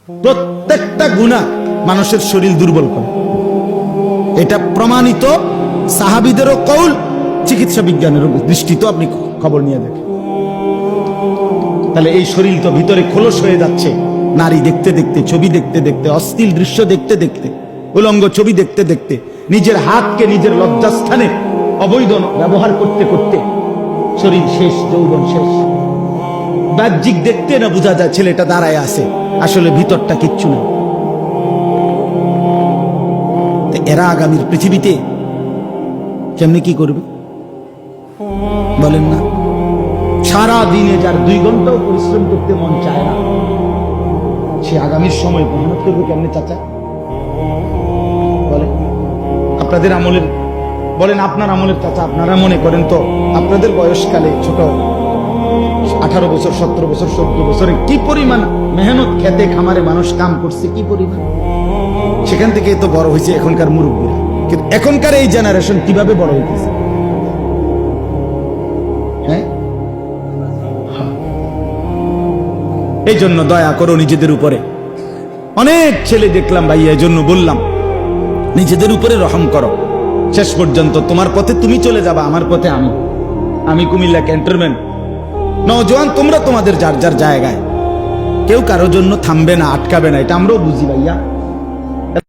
প্রত্যেকটা গুনাহ মানুষের শরীর দুর্বল করে, এটা প্রমাণিত। সাহাবীদেরও কৌল, চিকিৎসা বিজ্ঞানের দৃষ্টিতে আপনি খবর নিয়ে দেখেন। তাহলে এই শরীর তো ভিতরে খোলস হয়ে যাচ্ছে, নারী দেখতে দেখতে, ছবি দেখতে দেখতে, অশ্লীল দৃশ্য দেখতে দেখতে, উলঙ্গ ছবি দেখতে দেখতে, নিজের হাতকে নিজের লজ্জাস্থানে অবৈধ ব্যবহার করতে করতে শরীর শেষ, যৌবন শেষ। বাহ্যিক দেখতে না বোঝা যায় ছেলেটা দাঁড়ায় আছে, আসলে ভিতরটা কিচ্ছু না। এরা আগামীর পৃথিবীতে কেমনি কি করবে বলেন না? সারা দিনে যার 2 ঘন্টাও পরিশ্রম করতে মন চায় না, সে আগামীর সময় মেহনত করবে কেমনে চাচা? বলেন আপনাদের আমলের, বলেন আপনার আমলের চাচা, আপনারা মনে করেন তো আপনাদের বয়সকালে ছোট 18 বছর, 17 বছর, 14 বছরে কি পরিমাণ মেহনত, খেতে খামারে মানুষ কাম করছে, কি পরিমাণ, সেখান থেকে তো বড় হয়েছে এখনকার মুরব্বীরা। কিন্তু এখনকার এই জেনারেশন কিভাবে বড় হইতেছে? হ্যাঁ, এই জন্য দয়া করো নিজেদের উপরে। অনেক ছেলে দেখলাম ভাইয়া, এই জন্য বললাম নিজেদের উপরে রহম করো। শেষ পর্যন্ত তোমার পথে তুমি চলে যাবা, আমার পথে আমি কুমিল্লা ক্যান্টনমেন্ট। নওজোয়ান তোমরা তোমাদের যার যার জায়গায়, কেউ কারোর জন্য থামবে না, আটকাবে না, এটা আমরাও বুঝি ভাইয়া।